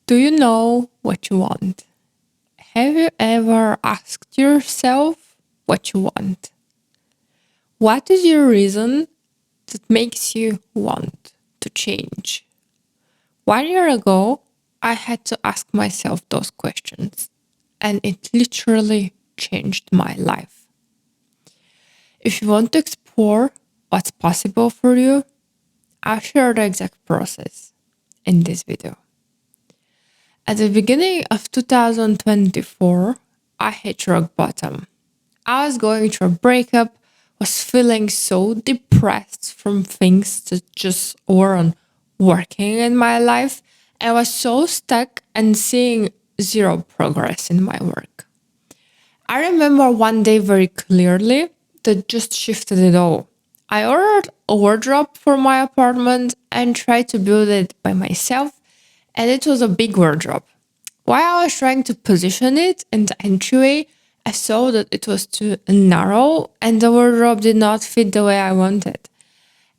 Do you know what you want? Have you ever asked yourself what you want? What is your reason that makes you want to change? 1 year ago, I had to ask myself those questions, and it literally changed my life. If you want to explore what's possible for you, I'll share the exact process in this video. At the beginning of 2024, I hit rock bottom. I was going through a breakup, was feeling so depressed from things that just weren't working in my life. I was so stuck and seeing zero progress in my work. I remember one day very clearly that just shifted it all. I ordered a wardrobe for my apartment and tried to build it by myself, and it was a big wardrobe. While I was trying to position it in the entryway, I saw that it was too narrow and the wardrobe did not fit the way I wanted.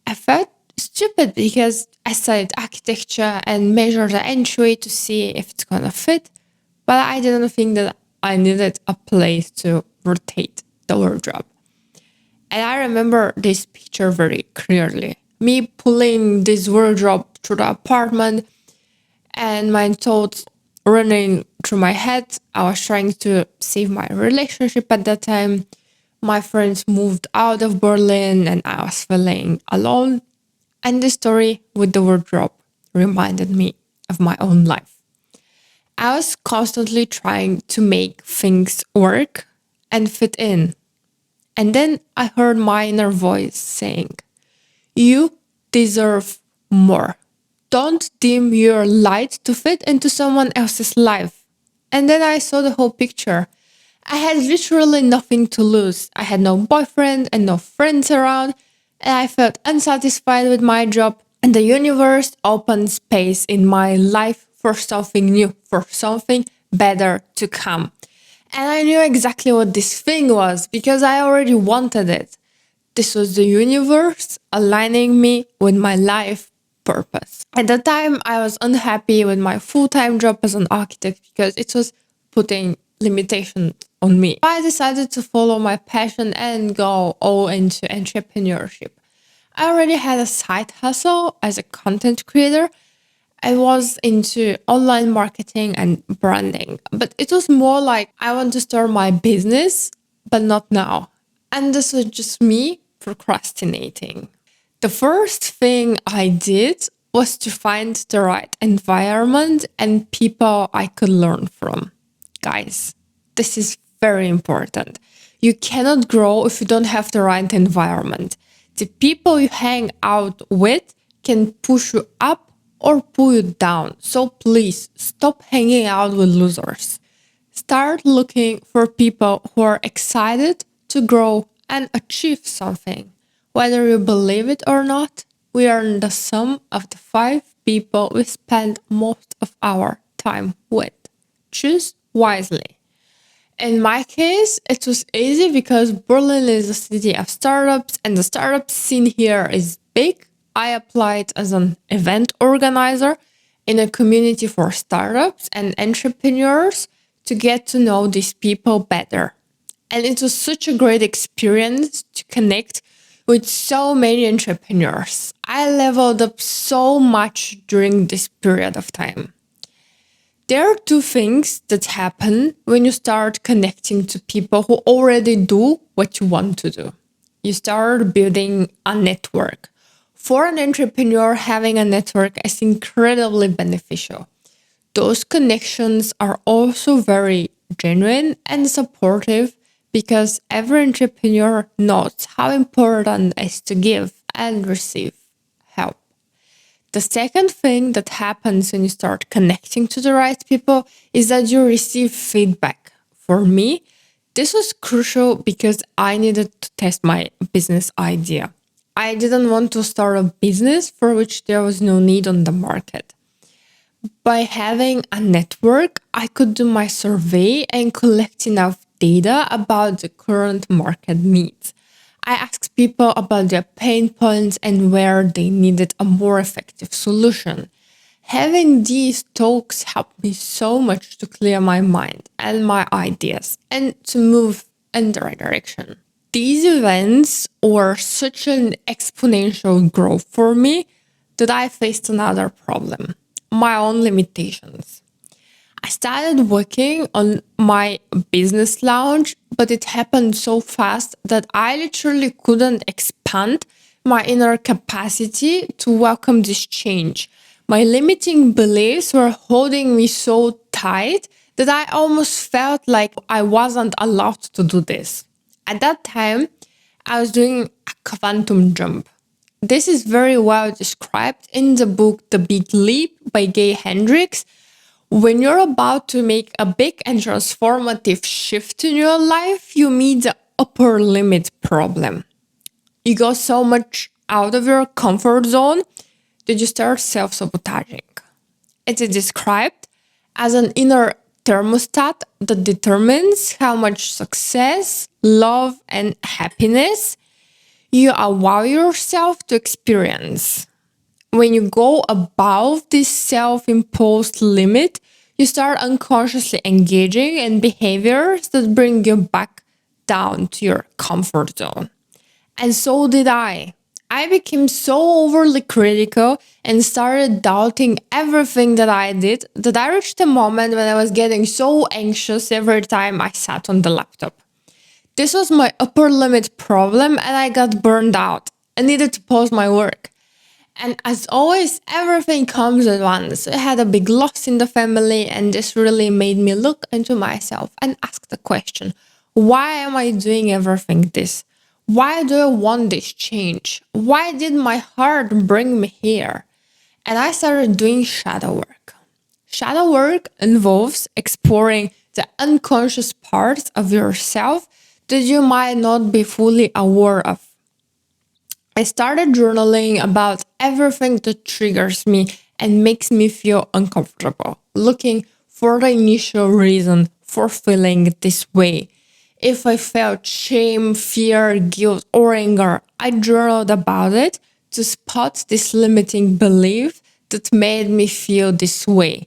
I felt stupid because I studied architecture and measured the entryway to see if it's gonna fit, but I didn't think that I needed a place to rotate the wardrobe. And I remember this picture very clearly. Me pulling this wardrobe through the apartment and my thoughts running through my head. I was trying to save my relationship at that time. My friends moved out of Berlin and I was feeling alone. And the story with the wardrobe reminded me of my own life. I was constantly trying to make things work and fit in. And then I heard my inner voice saying, "You deserve more. Don't dim your light to fit into someone else's life." And then I saw the whole picture. I had literally nothing to lose. I had no boyfriend and no friends around, and I felt unsatisfied with my job. And the universe opened space in my life for something new, for something better to come. And I knew exactly what this thing was because I already wanted it. This was the universe aligning me with my life purpose. At the time, I was unhappy with my full-time job as an architect because it was putting limitations on me. I decided to follow my passion and go all into entrepreneurship. I already had a side hustle as a content creator. I was into online marketing and branding, but it was more like I want to start my business, but not now. And this was just me procrastinating. The first thing I did was to find the right environment and people I could learn from. Guys, this is very important. You cannot grow if you don't have the right environment. The people you hang out with can push you up or pull you down. So please stop hanging out with losers. Start looking for people who are excited to grow and achieve something. Whether you believe it or not, we are the sum of the 5 people we spend most of our time with. Choose wisely. In my case, it was easy because Berlin is a city of startups and the startup scene here is big. I applied as an event organizer in a community for startups and entrepreneurs to get to know these people better. And it was such a great experience to connect with so many entrepreneurs. I leveled up so much during this period of time. There are 2 things that happen when you start connecting to people who already do what you want to do. You start building a network. For an entrepreneur, having a network is incredibly beneficial. Those connections are also very genuine and supportive because every entrepreneur knows how important it is to give and receive help. The second thing that happens when you start connecting to the right people is that you receive feedback. For me, this was crucial because I needed to test my business idea. I didn't want to start a business for which there was no need on the market. By having a network, I could do my survey and collect enough data about the current market needs. I asked people about their pain points and where they needed a more effective solution. Having these talks helped me so much to clear my mind and my ideas and to move in the right direction. These events were such an exponential growth for me that I faced another problem, my own limitations. I started working on my business launch, but it happened so fast that I literally couldn't expand my inner capacity to welcome this change. My limiting beliefs were holding me so tight that I almost felt like I wasn't allowed to do this. At that time, I was doing a quantum jump. This is very well described in the book The Big Leap by Gay Hendricks. When you're about to make a big and transformative shift in your life, you meet the upper limit problem. You go so much out of your comfort zone that you start self-sabotaging. It is described as an inner thermostat that determines how much success, love, and happiness you allow yourself to experience. When you go above this self-imposed limit, you start unconsciously engaging in behaviors that bring you back down to your comfort zone. And so did I. I became so overly critical and started doubting everything that I did that I reached a moment when I was getting so anxious every time I sat on the laptop. This was my upper limit problem and I got burned out and needed to pause my work. And as always, everything comes at once. I had a big loss in the family, and this really made me look into myself and ask the question, why am I doing everything this? Why do I want this change? Why did my heart bring me here? And I started doing shadow work. Shadow work involves exploring the unconscious parts of yourself that you might not be fully aware of. I started journaling about everything that triggers me and makes me feel uncomfortable, looking for the initial reason for feeling this way. If I felt shame, fear, guilt, or anger, I journaled about it to spot this limiting belief that made me feel this way.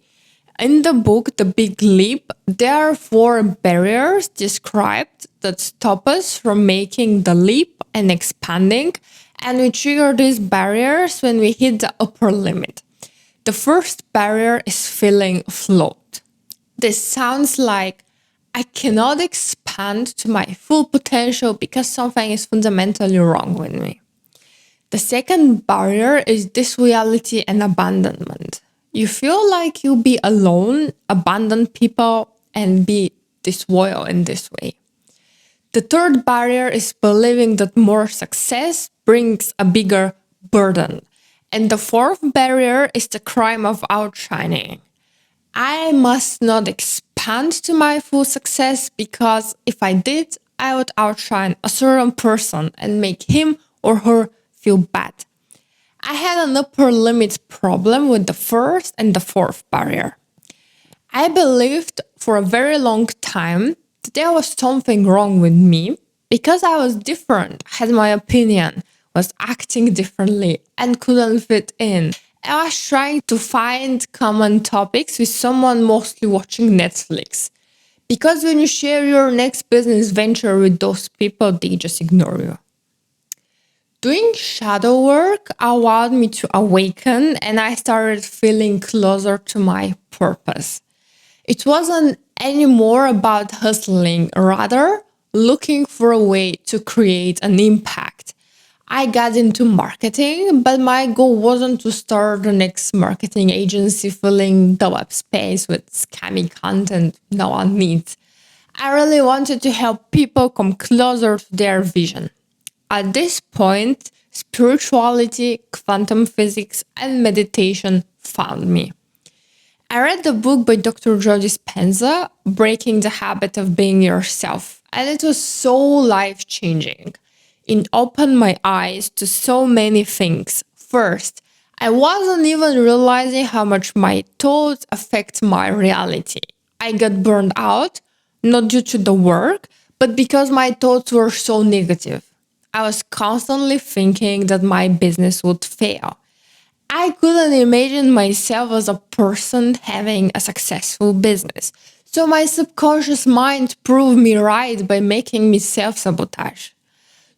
In the book, The Big Leap, there are 4 barriers described that stop us from making the leap and expanding, and we trigger these barriers when we hit the upper limit. The first barrier is feeling float. This sounds like I cannot expand to my full potential because something is fundamentally wrong with me. The second barrier is disloyalty and abandonment. You feel like you'll be alone, abandon people, and be disloyal in this way. The third barrier is believing that more success brings a bigger burden. And the fourth barrier is the crime of outshining. I must not expand to my full success because if I did, I would outshine a certain person and make him or her feel bad. I had an upper limit problem with the first and the fourth barrier. I believed for a very long time that there was something wrong with me because I was different, had my opinion, was acting differently, and couldn't fit in. I was trying to find common topics with someone mostly watching Netflix. Because when you share your next business venture with those people, they just ignore you. Doing shadow work allowed me to awaken, and I started feeling closer to my purpose. It wasn't anymore about hustling, rather looking for a way to create an impact. I got into marketing, but my goal wasn't to start the next marketing agency filling the web space with scammy content no one needs. I really wanted to help people come closer to their vision. At this point, spirituality, quantum physics, and meditation found me. I read the book by Dr. Joe Dispenza, Breaking the Habit of Being Yourself, and it was so life-changing. It opened my eyes to so many things. First, I wasn't even realizing how much my thoughts affect my reality. I got burned out, not due to the work, but because my thoughts were so negative. I was constantly thinking that my business would fail. I couldn't imagine myself as a person having a successful business. So my subconscious mind proved me right by making me self-sabotage.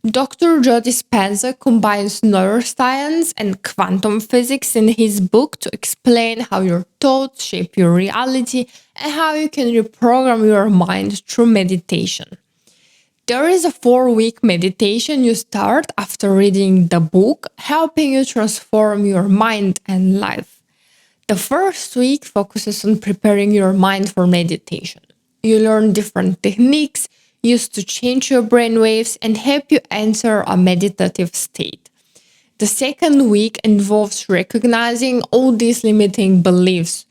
Dr. Joe Dispenza combines neuroscience and quantum physics in his book to explain how your thoughts shape your reality and how you can reprogram your mind through meditation. There is a 4-week meditation you start after reading the book, helping you transform your mind and life. The first week focuses on preparing your mind for meditation. You learn different techniques used to change your brainwaves and help you enter a meditative state. The second week involves recognizing all these limiting beliefs,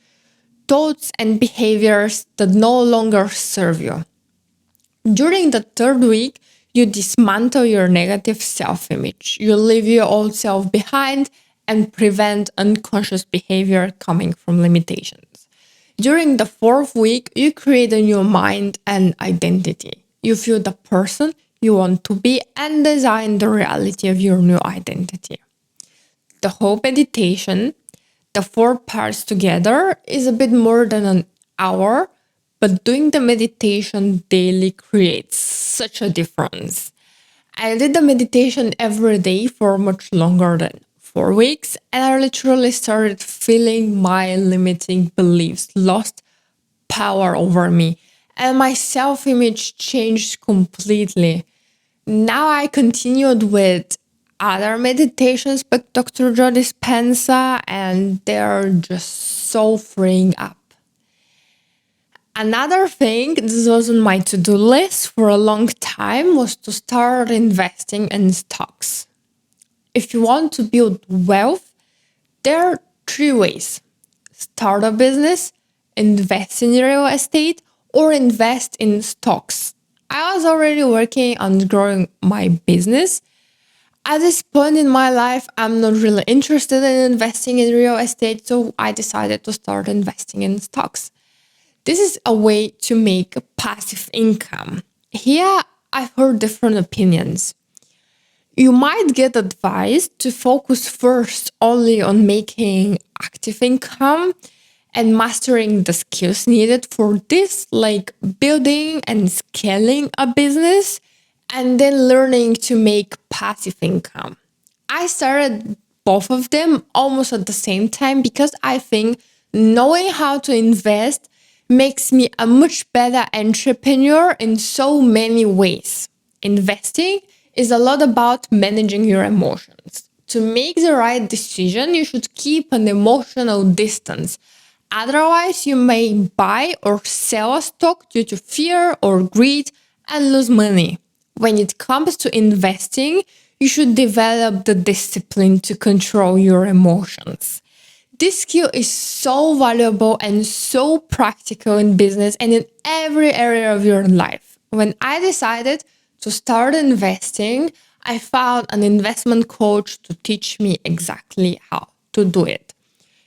thoughts, and behaviors that no longer serve you. During the third week, you dismantle your negative self-image. You leave your old self behind and prevent unconscious behavior coming from limitations. During the fourth week, you create a new mind and identity. You feel the person you want to be and design the reality of your new identity. The whole meditation, the 4 parts together, is a bit more than an hour, but doing the meditation daily creates such a difference. I did the meditation every day for much longer than 4 weeks, and I literally started feeling my limiting beliefs lost power over me, and my self-image changed completely. Now I continued with other meditations by Dr. Joe Dispenza, and they're just so freeing up. Another thing, this was on my to-do list for a long time, was to start investing in stocks. If you want to build wealth, there are 3 ways. Start a business, invest in real estate, or invest in stocks. I was already working on growing my business. At this point in my life, I'm not really interested in investing in real estate, so I decided to start investing in stocks. This is a way to make a passive income. Here, I've heard different opinions. You might get advised to focus first only on making active income and mastering the skills needed for this, like building and scaling a business, and then learning to make passive income. I started both of them almost at the same time because I think knowing how to invest makes me a much better entrepreneur in so many ways. Investing is a lot about managing your emotions. To make the right decision, you should keep an emotional distance. Otherwise, you may buy or sell a stock due to fear or greed and lose money. When it comes to investing, you should develop the discipline to control your emotions. This skill is so valuable and so practical in business and in every area of your life. When I decided to start investing, I found an investment coach to teach me exactly how to do it.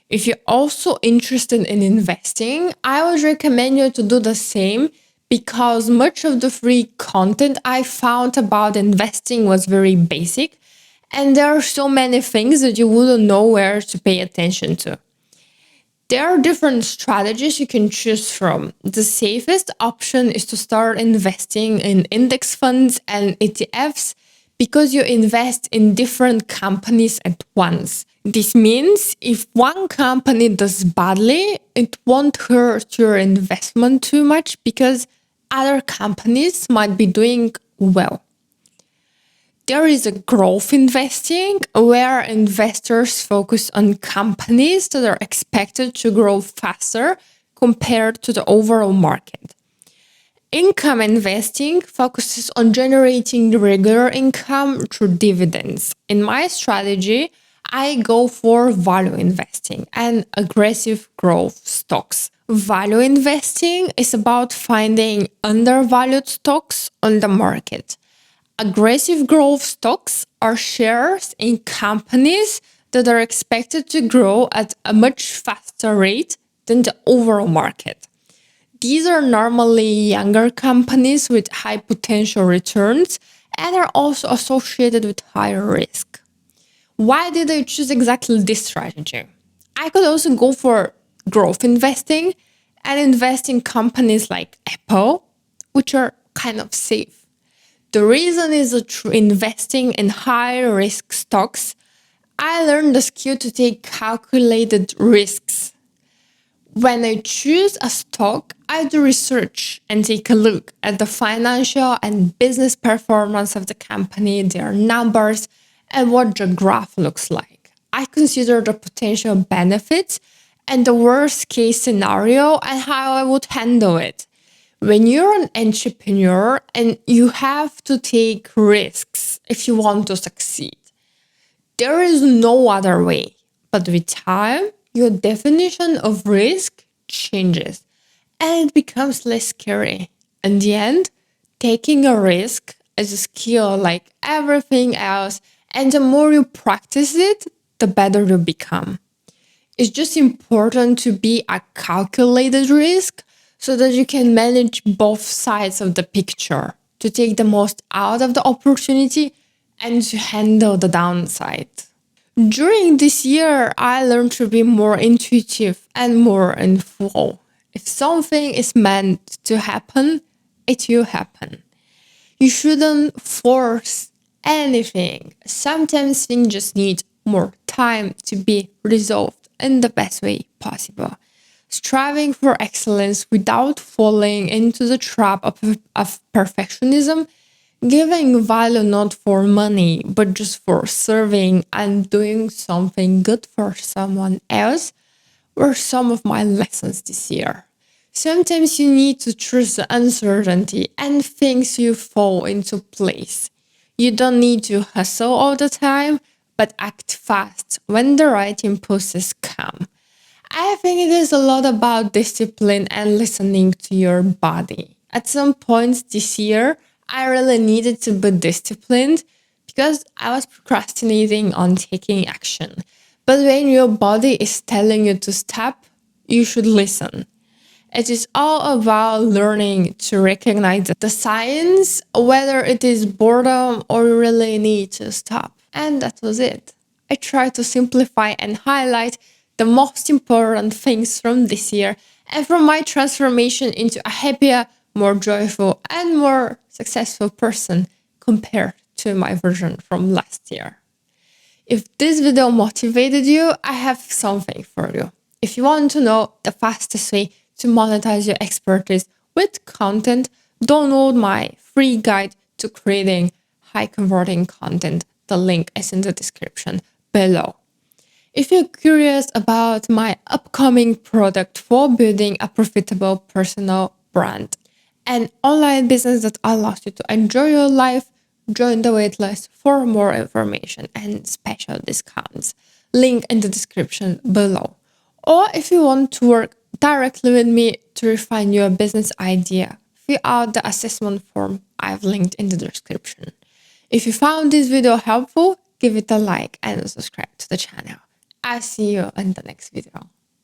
If you're also interested in investing, I would recommend you to do the same because much of the free content I found about investing was very basic. And there are so many things that you wouldn't know where to pay attention to. There are different strategies you can choose from. The safest option is to start investing in index funds and ETFs because you invest in different companies at once. This means if one company does badly, it won't hurt your investment too much because other companies might be doing well. There is a growth investing where investors focus on companies that are expected to grow faster compared to the overall market. Income investing focuses on generating regular income through dividends. In my strategy, I go for value investing and aggressive growth stocks. Value investing is about finding undervalued stocks on the market. Aggressive growth stocks are shares in companies that are expected to grow at a much faster rate than the overall market. These are normally younger companies with high potential returns and are also associated with higher risk. Why did I choose exactly this strategy? I could also go for growth investing and invest in companies like Apple, which are kind of safe. The reason is that through investing in high risk stocks, I learned the skill to take calculated risks. When I choose a stock, I do research and take a look at the financial and business performance of the company, their numbers, and what the graph looks like. I consider the potential benefits and the worst case scenario and how I would handle it. When you're an entrepreneur and you have to take risks if you want to succeed, there is no other way. But with time, your definition of risk changes and it becomes less scary. In the end, taking a risk is a skill like everything else, and the more you practice it, the better you become. It's just important to be a calculated risk so that you can manage both sides of the picture, to take the most out of the opportunity and to handle the downside. During this year, I learned to be more intuitive and more in flow. If something is meant to happen, it will happen. You shouldn't force anything. Sometimes things just need more time to be resolved in the best way possible. Striving for excellence without falling into the trap of perfectionism, giving value not for money, but just for serving and doing something good for someone else were some of my lessons this year. Sometimes you need to trust the uncertainty and things you fall into place. You don't need to hustle all the time, but act fast when the right impulses come. I think it is a lot about discipline and listening to your body. At some points this year, I really needed to be disciplined because I was procrastinating on taking action. But when your body is telling you to stop, you should listen. It is all about learning to recognize the signs, whether it is boredom or you really need to stop. And that was it. I tried to simplify and highlight the most important things from this year and from my transformation into a happier, more joyful, and more successful person compared to my version from last year. If this video motivated you, I have something for you. If you want to know the fastest way to monetize your expertise with content, download my free guide to creating high converting content. The link is in the description below. If you're curious about my upcoming product for building a profitable personal brand, an online business that allows you to enjoy your life, join the waitlist for more information and special discounts. Link in the description below. Or if you want to work directly with me to refine your business idea, fill out the assessment form I've linked in the description. If you found this video helpful, give it a like and subscribe to the channel. I'll see you in the next video.